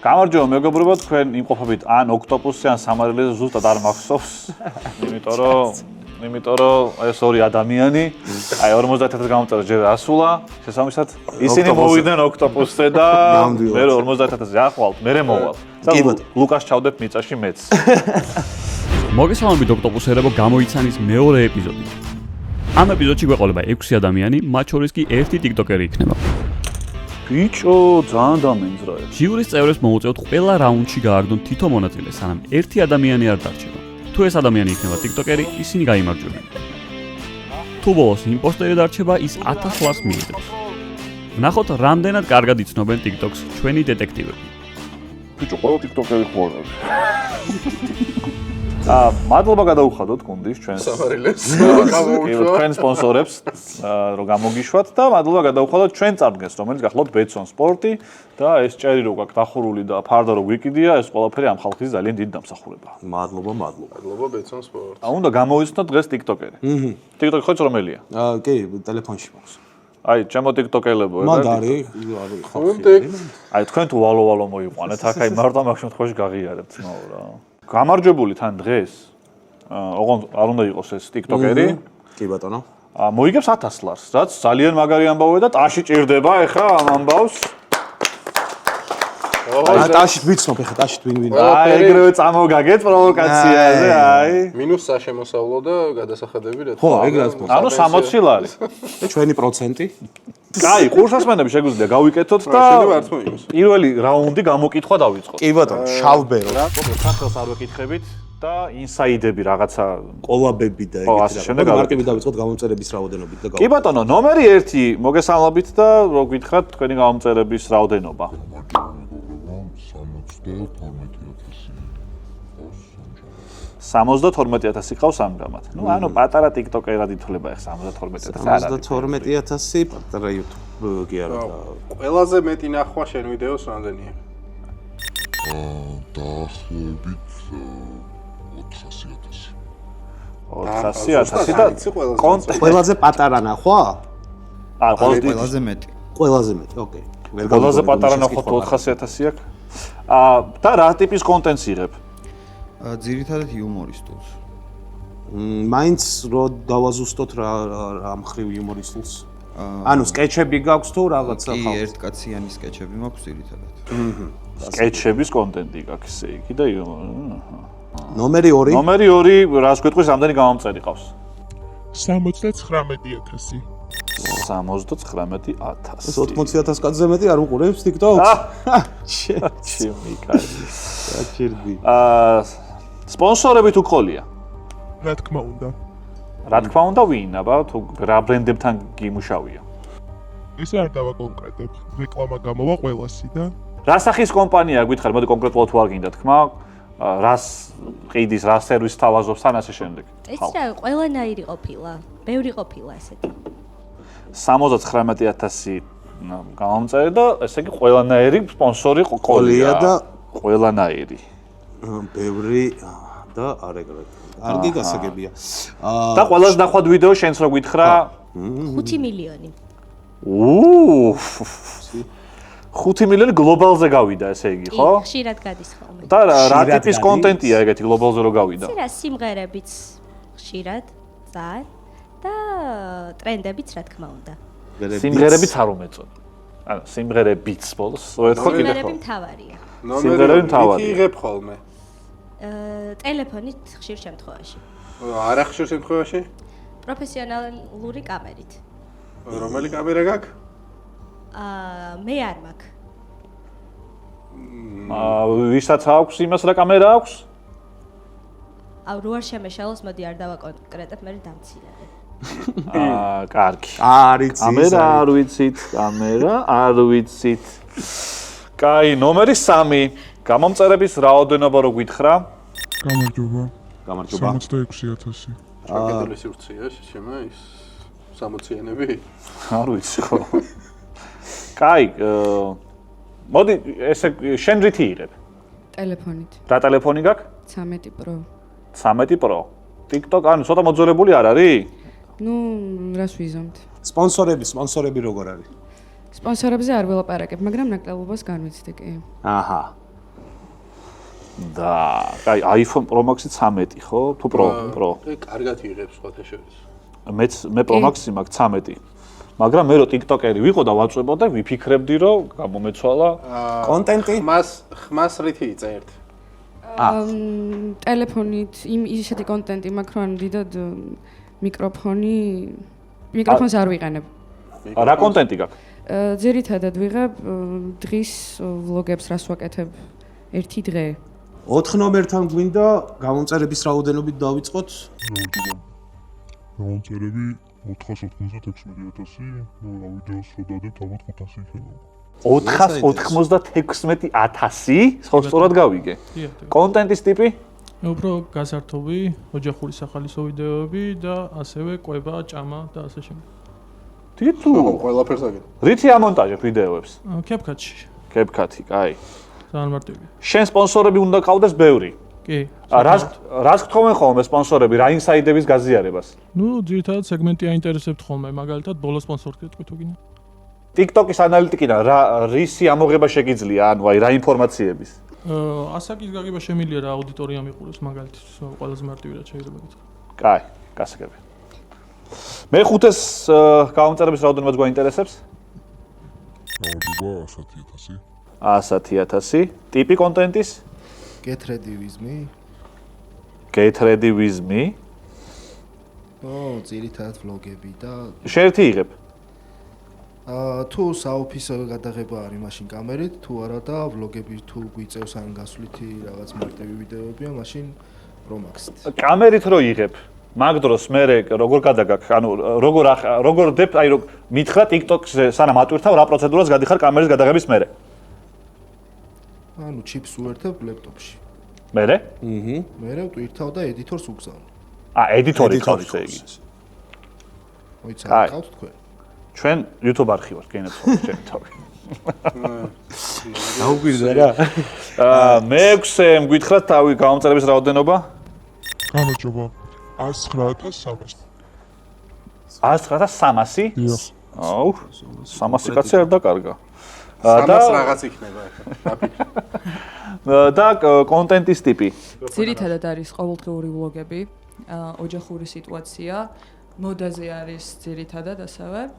გამარჯობა მეგობრებო, თქვენ იმყოფებით ან ოქტოპუსზე, ან სამარილეზე ზუსტად არ მახსოვს. იმიტომ რომ ეს ორი ადამიანი, აი 50-ად გამომწერა ჯერ ასულა, შესაბამისად ისინი მოვიდნენ ოქტოპუსზე და მე 50-ზე ახვალთ, მე მოვალ. ლუკას ჩავდებ მიწაში მეც. მოგესალმებით ოქტოპუსერებო, გამოიცანის მეორე ეპიზოდი. ამ ეპიზოდში გვეყოლება 6 ადამიანი, მათ შორის კი ერთი ტიკტოკერი იქნება. ბიჭო, ძალიან დამენძრაე. ჟიურის წევრებს მოუწევთ ყველა რაუნდში გააგდონ თითო მონაწილე, სანამ ერთი ადამიანი არ დარჩება. თუ ეს ადამიანი იქნება ტიკტოკერი, ისინი გაიმარჯვებიან. თუ ბოლოს იმპოსტერი დარჩება, ის 1000 ლარს მიიღებს. ვნახოთ, რამდენად კარგად იცნობენ TikTok-ს ჩვენი დეტექტივები. ბიჭო, ყველა ტიკტოკერი ხო არის? მადლობა გადაუხადოთ გუნდის ჩვენს სამარილეს. თქვენ სპონსორებს, რომ გამოგიშვათ და მადლობა გადაუხადოთ ჩვენ წარდგენს, რომელიც გახლავთ ბეტსონ სპორტი და ეს ჭერი რო გაქვთ ახურული და ფარდა რო გვიკიდია, ეს ყველაფერი ამ ხალხის ძალიან დიდი დამსახურებაა. მადლობა ბეტსონ სპორტი. უნდა გამოიცნოთ დღეს TikTokeri. TikTok ხო რომელია? კი, ტელეფონში მაქვს. აი, ჩემო TikTok-ელებო, მაგ არის აი, თქვენ თუ ვალო მოიყვანეთ, აქ აი მარტო მაგ შემთხვევაში გაღიარებთ ნაო რა. გამარჯვებული თან დღეს. ოღონდ არ უნდა იყოს ეს TikTokeri. კი ბატონო. მოიგებს 1000 ლარს, რაც ძალიან მაგარი ამბავია და ტაში ჭირდება ეხა ამ ამბავს. აი ტაში ვიცნობ ეხა ტაში ვინ. აი ეგრევე წამოგაგეთ პროვოკაციაზე, აი. მინუს საშემოსავლო და გადასახადები რა. ხო, ეგ რაც მოხდა. ანუ 60 ლარი. და ჩვენი პროცენტი? კაი, კურსასმენები შეგვიძლია გავიკეთოთ და პირველი რაუნდი გამოკითხვა დავიწყოთ. კი ბატონო, შავბერო. სახელს არ ვეკითხებით და ინსაიდები რაღაცა კოლაბები და ეგეთი რა. მარკები დავიწყოთ გამომწერების რაოდენობით და კი ბატონო, ნომერი 1 მოგესალმებით და რო გითხრათ თქვენი გამომწერების რაოდენობა. 72,000 ყავს ამჟამად. ნუ ანუ პატარა TikTok-ერად ითვლება ეს 72,000. 72,000 პატარა YouTube-ი არა და ყველაზე მეტი ნახვა შენ ვიდეოს რამდენია? დაახლოებით 400,000. 400,000 და ყველაზე პატარა ნახვა? ყველაზე მეტი. ყველაზე მეტი, ოკეი. ყველაზე პატარა ნახვა 400,000 აქვს. და რა ტიპის კონტენტს იღებ? ძირითადად იუმორისტულს. მაინც რო დავაზუსტოთ რა მხრივ იუმორისტულს. ანუ სკეჩები გაქვს თუ რაღაცა კი, ხალხს? ერთკაციანი სკეჩები მაქვს ძირითადად. სკეჩების კონტენტი გაქვს ესე იგი და ნომერი 2. ნომერი 2 რას გვეტყვის რამდენი გამომწერი ყავს? 79,000. 79,000. 80,000 კაცზე მეტი არ უყურებს TikTok-ს? ჩემიკარი. გაჭირდი. სპონსორები თუ ყოლია? რა თქმა უნდა. რა თქმა უნდა ვინ, აბა თუ რა ბრენდებთან გიმუშავია? ეს არ დავაკონკრეტებ. რეკლამა გამოვა ყველასი და რა სახის კომპანია გითხარ, მოდი კონკრეტულად თუ არ გინდა თქმა, რას ყიდის, რა სერვისს თავაზობს თან ასე შემდეგ. ეს რა ყველანაირი ყოფილა, ბევრი ყოფილა ესეთი. 79,000 გამომწერი და ესე იგი ყველანაირი სპონსორი ყოლია და ყველანაირი. ბევრი და არ ეგრეთ. კარგი გასაგებია. და ყველაზე ნახვად ვიდეო შენს რო გითხრა 5 მილიონი. 5 მილიონი გლობალზე გავიდა ესე იგი, ხო? ხშირად გადის ხოლმე. და რა ტიპის კონტენტია ეგეთი გლობალზე რო გავიდა? რა სიმღერებიც ხშირად, ძალიან და ტრენდებიც რა თქმა უნდა. სიმღერებიც არ უმეწოდი. ანუ სიმღერებიც ბოლოს, ვეთქო კიდე. სიმღერები მთავარია. სიმღერები მთავარია. იღებ ხოლმე. ტელეფონით ხშირ შემთხვევაში. არა ხშირ შემთხვევაში? პროფესიონალური კამერით. რომელი კამერა გაქვს? მე არ მაქვს. ვისაც აქვს იმას რა კამერა აქვს? რო არ შემეშალოს, მოდი არ დავაკონკრეტებ, მე დამცინარე. კარგი. არის კამერა არ ვიცით, კამერა არ ვიცით. კაი, ნომერი 3. გამომწერების რაოდენობა რო გითხრა? გამარჯობა. 76,000. 76,000. ჩაკეტილი სივრცეა შემა ის 60-იანები? არ ვიცი ხო. კაი, მოდი ესე შენ რითი იღებ? ტელეფონით. რა ტელეფონი გაქვს? 13 Pro. 13 Pro. TikTok ანუ ცოტა მოძველებული არ არის? ნუ რას ვიზამთ? სპონსორები როგორ არის? სპონსორებზე არ ველაპარაკებ, მაგრამ ნაკლებობას განვიცდი კი. აჰა. და აი iPhone Pro Max-ი 13 ხო? თუ Pro. კარგად იღებს სხვათა შორის. მე Pro Max-ი მაქვს 13. მაგრამ მე რო TikTok-ერი ვიყო და ვაწვებოდე, ვიფიქრებდი რომ გამომეცვალა კონტენტი ხმას რითი იწერთ? ტელეფონით ისეთი კონტენტი მაქვს, რომ დიდად მიკროფონს არ ვიყენებ. რა კონტენტი გაქვს? ძირითადად ვიღებ დღის ვლოგებს, რას ვაკეთებ ერთი დღე. 4 ნომერთან გვინდა გამომწერების რაოდენობით დავიწყოთ. გამომწერები 496,000, ნუ რა ვიდეოს რო დადებ, ალბათ 500 იქნება. 496,000 ხო სწორად გავიგე. კონტენტის ტიპი? უფრო გასართობი, ოჯახური სახალისო ვიდეოები და ასევე კვება, ჭამა და ასე შემდეგ. თითო ყველაფერს აგეთ. რითი ამონტაჟებ ვიდეოებს? CapCut-ში. CapCut-ი, კაი. ძალიან მარტივია. შენ სპონსორები უნდა ყავდეს ბევრი. კი. რას გთხოვენ ხოლმე სპონსორები რა ინსაიდების გაზიარებას? ნუ ძირითადად სეგმენტი აინტერესებთ ხოლმე, მაგალითად ბოლო სპონსორი გეტყვით თუ გინდა. TikTok-ის ანალიტიკიდან რისი ამოღება შეგიძლია, ანუ აი რა ინფორმაციების? ასაკის გაგება შემიძლია რა აუდიტორია მიყურებს მაგალითად, ყველაზე მარტივი რაც შეიძლება გითხრა. კაი, გასაგებია. მეხუთეს გამომწერების რაოდენობა გვაინტერესებს? რაოდენობა 100,000. 100,000. ტიპი კონტენტის? Get ready with me. Get ready with me. ძირითადად ვლოგები და შეერთი იღებ? თუ საოფისო გადაღება არის მაშინ კამერით, თუ არა და ვლოგები თუ გვიწევს ან გასვლითი რაღაც მარტივი ვიდეოებია, მაშინ Pro Max-ით. კამერით რო იღებ? მაგ დროს მე როგორ გადაგაქ, ანუ როგორ დებ, აი რომ მითხრა TikTok-ზე სანამ ატვირთავ რა პროცედურას გადიხარ კამერის გადაღების მერე? ანუ ჩიპს უერთებ ლეპტოპში. მერე? მერე ვტვირთავ და ედიტორს უგზავნ. ედიტორი ყავს ესე იგი. მოიცა რა ყავთ თქვენ? ჩვენ YouTube არქივ ვართ, გენებს ჩემი თავი. დაუგვირდა რა. მე-6-ე მგვითხრათ თავი გამომწერების რაოდენობა? გამარჯობა. 109,300. 109,300? დიახ. აუ, 300 კაცი არ დაკარგა. 300 რაღაც იქნება ახლა. და კონტენტის ტიპი? ძირითადად არის ყოველდღიური ვლოგები, ოჯახური სიტუაცია, მოდაზე არის ძირითადად ასევე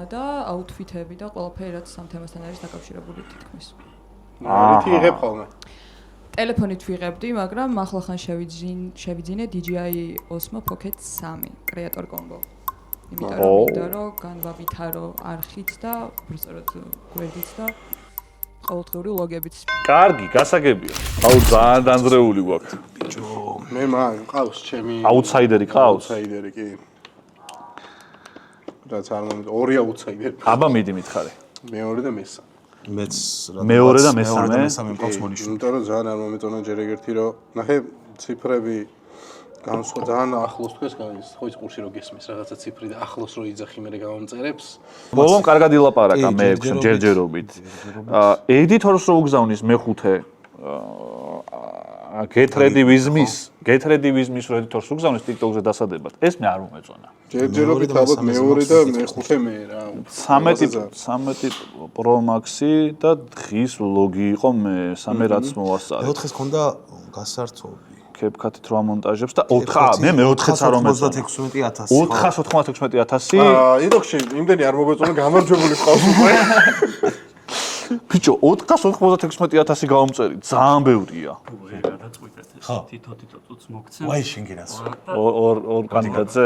და აუთფიტები და ყველაფერი რაც ამ თემასთან არის დაკავშირებული თითქმის. რითი იღებ ხოლმე? ტელეფონით ვიღებდი, მაგრამ ახლახან შევიძინე DJI Osmo Pocket 3 კრეატორ კომბო. იმიტომ რომ მინდა რომ განვავითარო არხით და უბრალოდ გვერდით და ყოველდღიური ვლოგებით. კარგი, გასაგებია. აუ ძალიან დანძრეული გვაქვს. მე მყავს ჩემი აუთსაიდერი ყავს? აუთსაიდერი კი. რაც არ მომწონს, ორი აუთსაიდერი. აბა მიდი მითხარი. მეორე და მესამე. მეც მეორე და მესამე მყავს მონიშნული. იმიტომ რომ ძალიან არ მომეწონა ჯერ ეგერთი რომ ნახე ციფრები განსხვავ ძალიან ახლოს თქვენს გადის ხო ის ყურში რო გესმის რაღაცა ციფრი და ახლოს რო იძახი მე გამომწერებს ბოლომ კარგად ილაპარაკა მე-6 ჯერჯერობით ედიტორს რო უგზავნის მე-5 Get ready with me-ს რო ედიტორს უგზავნის TikTok-ზე დასადებად ეს მე არ მომეწონა ჯერჯერობით ალბათ მე-2 და მე-5 მე რა 13 Pro Max-ი და დღის ვლოგი იყო მე-3 რაც მოვასწარე მე-4-ს ქონდა გასართობი CapCut-ით რო ამონტაჟებს და 4 მე მე-4-ს არ მომეწონა 496,000 TikTok-ში იმდენი არ მოგეწონა გამარჯვებული ყავს უკვე ბიჭო 496,000 გამომწერი ძალიან ბევრია თითო წუთს მოგცემ ვაი შენგენას ორ კანდიდატზე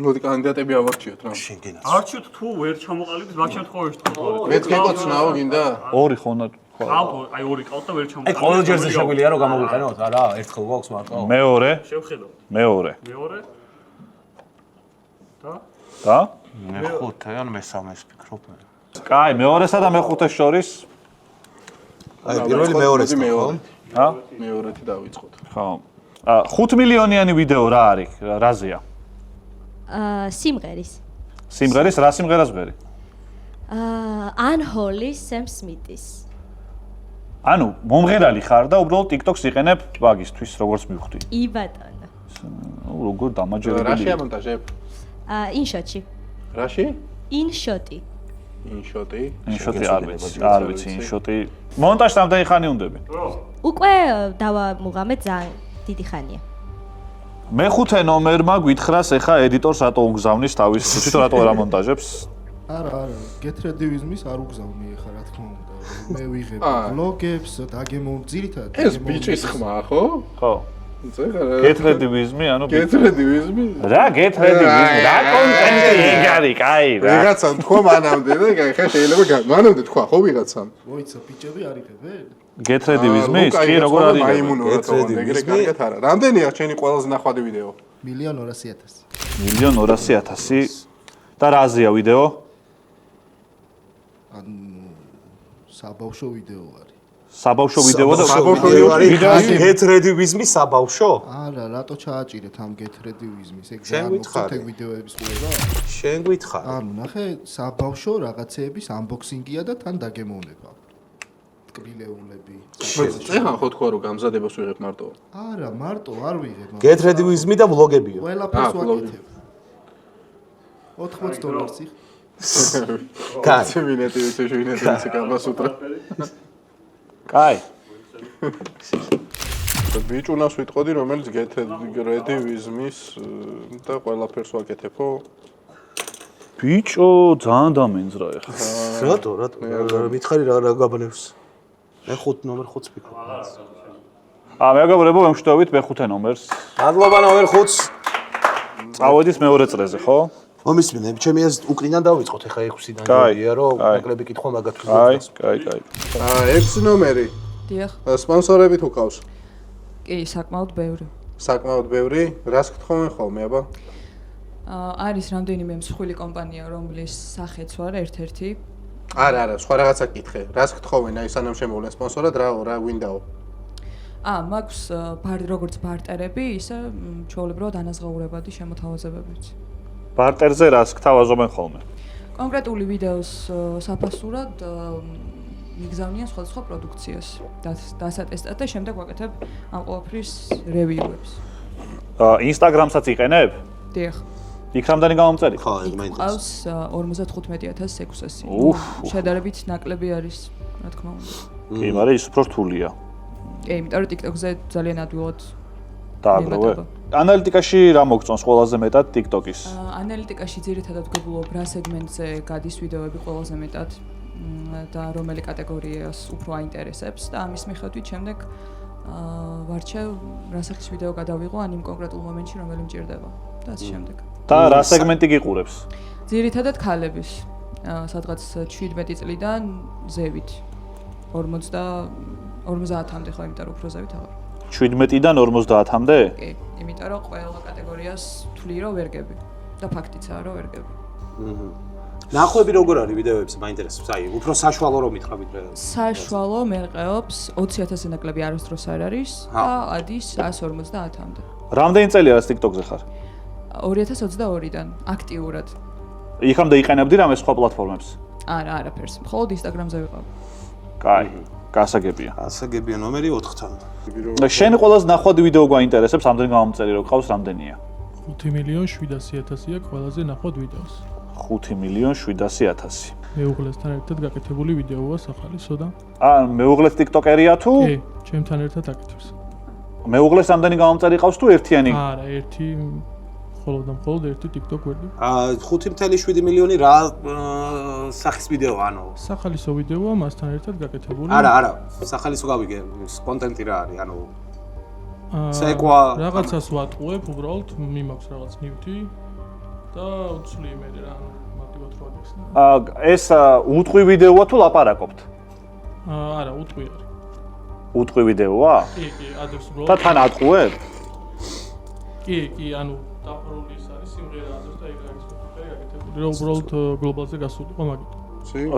მოდი კანდიდატები ავარჩიოთ რა შენგენას არჩიოთ თუ ვერ ჩამოყალიბდით მაგ შემთხვევაში თქვა მეც გეკოცნაო გინდა ორი ხონა აი ორი ყავთ და ვერ ჩამოყალიბდით აი ყოველ ჯერზე შეგვიძლია რომ გამოვიყენოთ არა ერთხელ გვაქვს მარტო მეორე შევხედოთ მეორე და მე-5 ან მე-3-ს ფიქრობ მე კაი მეორესა და მე-5-ეს შორის აი პირველი მეორეს ხო ჰა მეორეთი დავიწყოთ ხო 5 მილიონიანი ვიდეო რა არის რაზეა სიმღერის რა სიმღერას ვღერი Unholy Sam Smith-ის ანუ მომღერალი ხარ და უბრალოდ TikTok-ს იყენებ ბაგისთვის როგორც მივხვდი კი ბატონო როგორ დამაჯერებელი რაში ამონტაჟებ InShot-ში რაში InShot-ი InShot-ი არ ვიცი InShot-ი მონტაჟს რამდენი ხანი უნდები უკვე დავამუღამე ძალიან დიდი ხანია. მეხუთე ნომერმა გითხრას ეხა ედიტორს რატო უგზავნის თავის თვითონ რატო არ ამონტაჟებს? არა, გეთრედივიზმის არ უგზავნი ახლა რა თქმა უნდა. მე ვიღებ ბლოგებს, დაგემონ ძირითადად. ეს ბიჭის ხმა, ხო? ხო. გეთრედივიზმი, ანუ გეთრედივიზმი? რა გეთრედივიზმი? რა კონტენტი იგარი, კაი რა. ვიღაცამ თქვა მანამდე და ხა შეიძლება მანამდე თქვა, ხო ვიღაცამ? მოიცა ბიჭები არ იღებენ? გეთრედივიზმის? კი, როგორ არის? მაიმუნო რა თქმა უნდა, ეგრე კარგად არა. რამდენია ჩემი ყველაზე ნახვადი ვიდეო? 1.200.000. 1.200.000 და რა აზია ვიდეო? საბავშვო ვიდეო არის. საბავშვო ვიდეო და საბავშვო ვიდეო არის გეთრედივიზმის საბავშვო? არა, რატო ჩააჭირეთ ამ გეთრედივიზმის? ეგ შენ გითხარი ვიდეოების ყურება? შენ გითხარი. ანუ ნახე, საბავშვო რაღაცეების unboxing-ია და თან დაგემოვნება. ტკბილეულები. ეხლა ხო თქვა რომ გამზადებას ვიღებ მარტო? არა, მარტო არ ვიღებ. გეთრედივიზმი და ბლოგებიო. ყველაფერს ვაკეთებ. $80 იხ. კაი. ცივილეთი ეცე გამასუტრა. კაი. ბიჭუნას ვიტყოდი, რომელიც გეთრედივიზმის და ყველაფერს ვაკეთებო. ბიჭო, ძალიან დამენძრა ეხლა. რატო? მითხარი რა გაბნევს? მე 5 ნომერ 5 ვფიქრობ. მეგობრებო, ვემშვიდობით მეხუთე ნომერს. მადლობა ნომერ 5-ს. წავედით მეორე წრეზე, ხო? მომისმინე, ჩემი ეს უკრიდან დავიწყოთ ახლა 6-დან ჯობია რომ ნაკლები კითხვა მაგათვისაც. კაი. 6 ნომერი. დიახ. სპონსორები თუ ყავს? კი, საკმაოდ ბევრი. საკმაოდ ბევრი. რას გთხოვენ ხოლმე, აბა? არის რამდენიმე მსხვილი კომპანია, რომლის სახეც ვარ ერთ-ერთი. არა, სხვა რაღაცა კითხე. რას გთხოვენ აი სანამ შემოვლენ სპონსორად, რა გვინდაო? მაქვს როგორც ბარტერები, ისე ჩვეულებრივად ანაზღაურებადი შემოთავაზებებიც. ბარტერზე რას გთავაზობენ ხოლმე? კონკრეტული ვიდეოს საფასურად მიგზავნიან სხვადასხვა პროდუქციას დასატესტად და შემდეგ ვაკეთებ ამ ყველაფრის რევიუებს. ინსტაგრამსაც იყენებ? დიახ. იქ რამდენი გამომწერი? ხო, ეს მაინტერესებს. ყავს 55000 შედარებით ნაკლები არის, რა თქმა უნდა. კი, მაგრამ ის უფრო რთულია. კი, იმიტომ რომ TikTok-ზე ძალიან ადვილად დააგროვე. ანალიტიკაში რა მოგწონს ყველაზე მეტად TikTok-ის? ანალიტიკაში ძირითადად გვგულობ რა სეგმენტზე გადის ვიდეოები ყველაზე მეტად და რომელი კატეგორიას უფრო აინტერესებს და ამის მიხედვით შემდეგ ვარჩევ რა სახის ვიდეო გადავიღო ან იმ კონკრეტულ მომენტში რომელი მჭირდება და ასე შემდეგ. და რა სეგმენტი გიყურებს? ძირითადად ქალების სადღაც 17 წლიდან ზევით 50-მდე ხო, იმიტომ რომ უფრო ზევით აღარ. 17-დან 50-მდე? კი, იმიტომ რომ ყველა კატეგორიას თვლი რომ ვერგები და ფაქტიცაა რომ ვერგები. ნახვები როგორ არის ვიდეოებს მაინტერესებს? აი, უფრო საშუალო რომ მითხრა ვიდრე. საშუალო მერყეობს 20000 ნაკლები არასდროს არ არის და ადის 150-მდე. რამდენი წელია რა TikTok-ზე ხარ? 2022-დან აქტიურად. იქამდე იყენებდი რამე სხვა პლატფორმებს? არა, არაფერს. მხოლოდ Instagram-ზე ვიყავ. კაი, გასაგებია. გასაგებია ნომერი 4-თან. შენ ყველაზე ნახვადი ვიდეო გვაინტერესებს, ამდენი გამომწერი რო გყავს, რამდენია? 5.700.000 ყველაზე ნახვად ვიდეოს. 5.700.000. მეუღლესთან ერთად გაკეთებული ვიდეოა სახალისო და მეუღლეს TikTok-ერია თუ? კი, ჩემთან ერთად აკეთებს. მეუღლეს ამდენი გამომწერი ყავს თუ ერთიანი? არა, ერთი მხოლოდ ერთი TikTok ვერდი. 5.7 მილიონი რა სახის ვიდეო ანუ? სახალისო ვიდეოა მასთან ერთად გაკეთებული. არა, სახალისო გავიგე, კონტენტი რა არის, ანუ ცეკვა რაღაცას ვატყუებ, უბრალოდ მიმაქვს რაღაც ნივთი და უცვლი მე რა მარტივად რო აგეხსნა. ეს უტყვი ვიდეოა თუ ლაპარაკობთ? არა, უტყვი არის. უტყვი ვიდეოა? კი, ადრეს უბრალოდ. და თან ატყუებ? კი, ანუ დაფარული ის არის სიმღერა ადრეს და ეგ არის მეთქე გაკეთებული. რა უბრალოდ გლობალზე გასულიყო მაგით.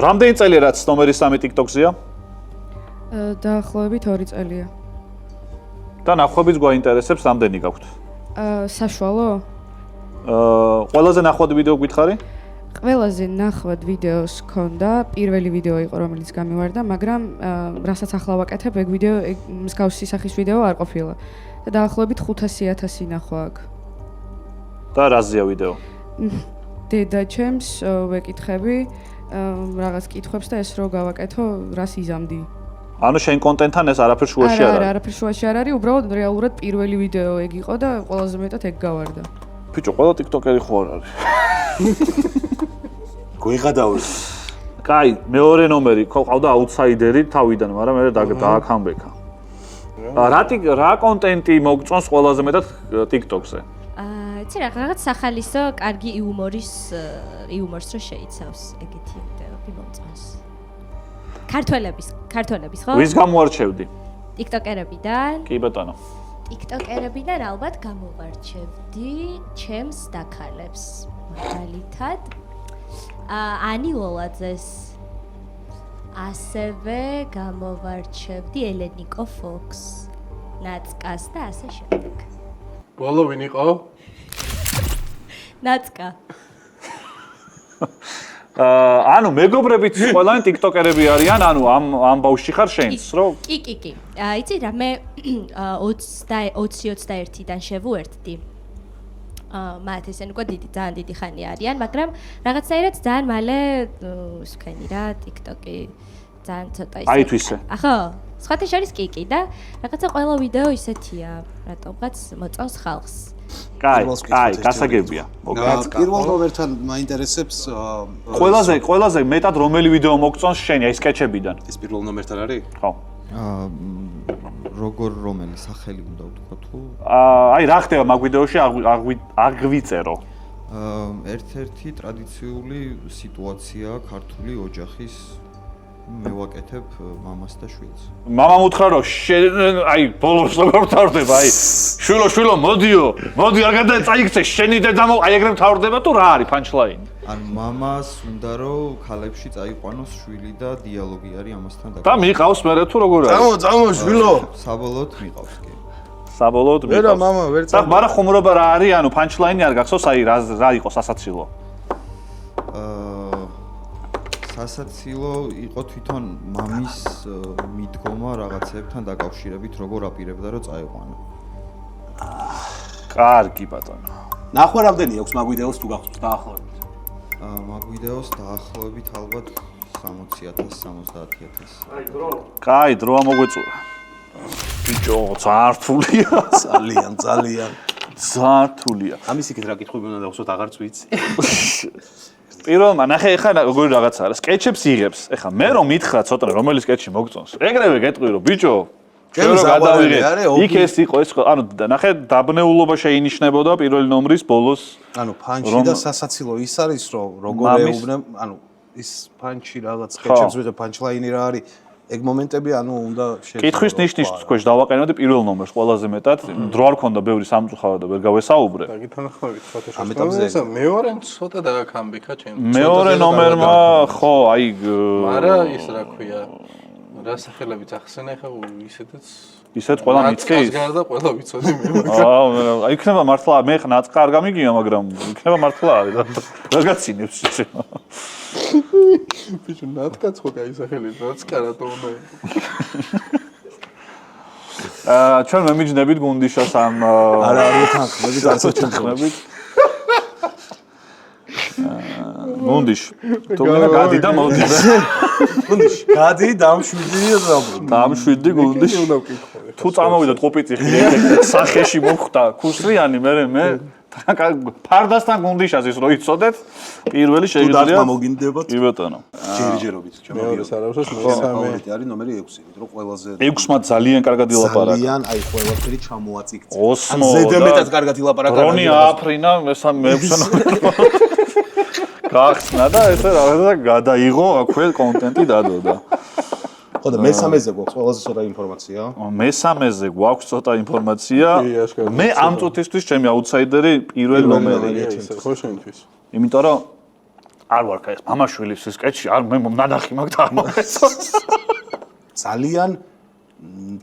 რამდენი წელი რაც ნომერი 3 TikTok-ზეა? დაახლოებით 2 წელია. და ნახვებიც გვაინტერესებს, რამდენი გაქვთ? საშუალო? ყველაზე ნახვადი ვიდეო გითხარი? ყველაზე ნახვად ვიდეოს ქონდა, პირველი ვიდეო იყო, რომელიც გამივარდა, მაგრამ რასაც ახლა ვაკეთებ, ეგ ვიდეო, მსგავსი სახის ვიდეო არ ყოფილა. და დაახლოებით 500.000 ნახვა აქვს. და რაზეა ვიდეო? დედა ჩემს ვეკითხები რაღაც კითხვებს და ეს რო გავაკეთო, რას იზამდი. ანუ შენ კონტენტთან ეს არაფერ შუაში არ არის. არაფერ შუაში არ არის, უბრალოდ რეალურად პირველი ვიდეო ეგ იყო და ყველაზე მეტად ეგ გავარდა. ბიჭო, ყველა TikToker-ი ხო არ არის. გვიღადავთ. კაი, მეორე ნომერი, ხო ყავდა აუთსაიდერი თავიდან, მაგრამ მე დააკამბექა. რა კონტენტი მოგწონს ყველაზე მეტად TikTok-ზე? იცი რაღაც სახალისო, კარგი იუმორს რო შეიცავს ეგეთი ვიდეოები მომწონს. ქართველების ხო? ვის გამოარჩევდი? TikToker-ებიდან. კი ბატონო. TikToker-ებიდან ალბათ გამოვარჩევდი ჩემს დაქალებს. მაგალითად, ანი ლოლაძეს. ასევე გამოვარჩევდი ელენიკო ფოქს, ნაცკას და ასე შემდეგ. ბოლო ვინ იყო? ნაცკა. ანუ მეგობრებიც ყველანი TikToker-ები არიან, ანუ ამ ბავშვი ხარ შენს, რო? კი. იცი რა, მე 20-21-დან შევუერთდი. მათ ესენ უკვე ძალიან დიდი ხანი არიან, მაგრამ რაღაცაირად ძალიან მალე ვქენი რა TikTok-ი ძალიან ცოტა ისე. აი თვისე. ხო, სხვათა შორის კი და რაღაცა ყველა ვიდეო ისეთია, რატომღაც მოწონს ხალხს. კაი, გასაგებია. პირველ ნომერთან მაინტერესებს ყველაზე მეტად რომელი ვიდეო მოგწონს შენი აი სკეჩებიდან? ეს პირველ ნომერთან არის? ხო. როგორ რომელი სახელი უნდა ვთქვა თუ? აი რა ხდება მაგ ვიდეოში აღვიწერო. ერთ-ერთი ტრადიციული სიტუაცია ქართული ოჯახის მევაკეთებ მამას და შვილს. მამამ უთხრა რომ აი ბოლოს როგორ თავდება აი შვილო მოდი არ გადაწაიქცე შენი დედამო აი ეგრე თავდება თუ რა არის punchline? ან მამას უნდა რომ ქალებში წაიყვანოს შვილი და დიალოგი არის ამასთან და მიყავს მე თუ როგორ არის? წამო შვილო. საბოლოოდ მიყავს კი. საბოლოოდ მიყავს. ვერა მამა ვერ წამო. მაგრამ ხუმრობა რა არის? ანუ punchline-ი არ გახსოვს აი რა იყო სასაცილო? სასაცილო იყო თვითონ მამის მიდგომა რაღაცებთან დაკავშირებით, როგორ აპირებდა რომ წაიყვანა. კარგი ბატონო. ნახვა რამდენი აქვს მაგ ვიდეოს თუ გახსოვს დაახლოებით? მაგ ვიდეოს დაახლოებით ალბათ 60,000, 70,000. კაი, დროა მოგვეწურა. ბიჭო, ძალიან რთულია. ძალიან. ზართულია. ამის იქით რა კითხვები უნდა დავხსოთ, აღარც ვიცი. პირველმა ნახე ეხლა როგორი რაღაცა არის. სკეჩებს იღებს. ეხლა მე რომ მითხრა ცოტა რომელი სკეჩი მოგწონს. ეგრევე გეტყვი რომ ბიჭო, ჩვენ რომ გადავიღე. იქ ეს იყო ეს ანუ ნახე დაბნეულობა შეინიშნებოდა პირველი ნომრის ბოლოს. ანუ ფანჩი და სასაცილო ის არის რომ როგორ ეუბნებ, ანუ ის ფანჩი რაღაც სკეჩებს ვიღებ, ფანჩლაინი რა არის. ეგ მომენტები ანუ უნდა შეეცვალოს. კითხვის ნიშნის თქვენ დავაყენებდი პირველ ნომერს ყველაზე მეტად. დრო არ ქონდა ბევრი სამწუხაროდ და ვერ გავესაუბრე. გაგითანხმებით ფოტოშოპში. მეორე ცოტა დააკამბიქა ჩემს. მეორე ნომერმა ხო, აი არა ის რა ქვია. რა სახელებიც ახსენა ხა ისეთ ყველა მიწყის. ეს გარდა ყველა ვიცოდი მე. აი იქნება მართლა მე ხა ნაწყა არ გამიგია, მაგრამ იქნება მართლა არის. რა გაცინებს ისე. ბიჭო ნატკაც ხო კაი სახელი ნატკა რატო უნდა ჩვენ მემიჯნებით გუნდიშას ამ არა თანხმებით არც თანხმებით გუნდიშ თუ მე გადი და მოდი გუნდიშ გადი დამშვიდი დამშვიდი გუნდიშ თუ წამოვიდა ყופიწიხი სახეში მოხვდა ქუსრიანი მე ფარდასთან გუნდიშაზის რო იცოდეთ პირველი შეიძლება დათმა მოგინდებათ კი ბატონო ჯერჯერობით მეორე სარაუსოს მესამე არის ნომერი 6 ვიდრე ყველაზე 6-მა ძალიან კარგად ილაპარაკა ძალიან აი ყველაფერი ჩამოაწიქცე ოსმო ზედმეტად კარგად ილაპარაკა რონი აფრინა მესამე 6-მა გახსნა და ესე რაღაცა გადაიღო აქვე კონტენტი დადოდა ხო და მესამეზე გვაქვს ყველაზე ცოტა ინფორმაცია მესამეზე გვაქვს ცოტა ინფორმაცია მე ამ წუთისთვის ჩემი აუთსაიდერი პირველ ნომერი ხო შენთვის იმიტომ რომ არ ვარ კაი მამაშვილის სკეჩი არ მე ნადახი მაგ და ძალიან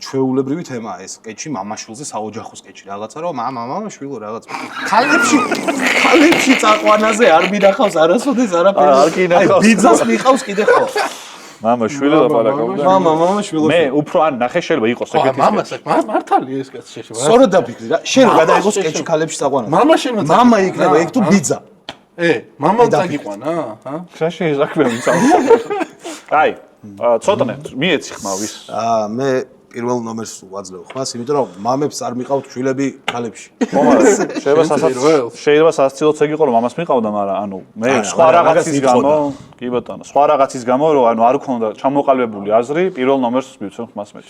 ჩვეულებრივი თემაა ეს სკეჩი მამაშვილზე საოჯახო სკეჩი რაღაცა რომ მამაშვილო რაღაც ხალებში წაყვანაზე არ მინახავს არასოდეს არაფერი არ გინახავს ბიძას მიყავს კიდე ხო მამაშვილი ლაპარაკობდა მამაშვილო მე უფრო ან ნახე შეიძლება იყოს ეგეთი მამასაც მართალია ეს კაცი შეშვა სწორად დაფიქრი რა შენ რომ გადაიღო სკეჩი ხალებში წაყვანაზე მამა იქნება ეგ თუ ბიძა მამამ წაგიყვანა ჰა რა შეიძლება საქმე ვიცავ აი ცოტნე მიეცი ხმა ვის? მე პირველ ნომერს ვაძლევ ხმას, იმიტომ რომ მამებს არ მიყავთ შვილები ქალებში. შეიძლება სასაცილოც ეგ იყო რომ მამას მიყავდა, მაგრამ ანუ მე სხვა რაღაცის გამო, კი ბატონო, სხვა რაღაცის გამო რომ ანუ არ ქონდა ჩამოყალიბებული აზრი, პირველ ნომერს მივცემ ხმას მე.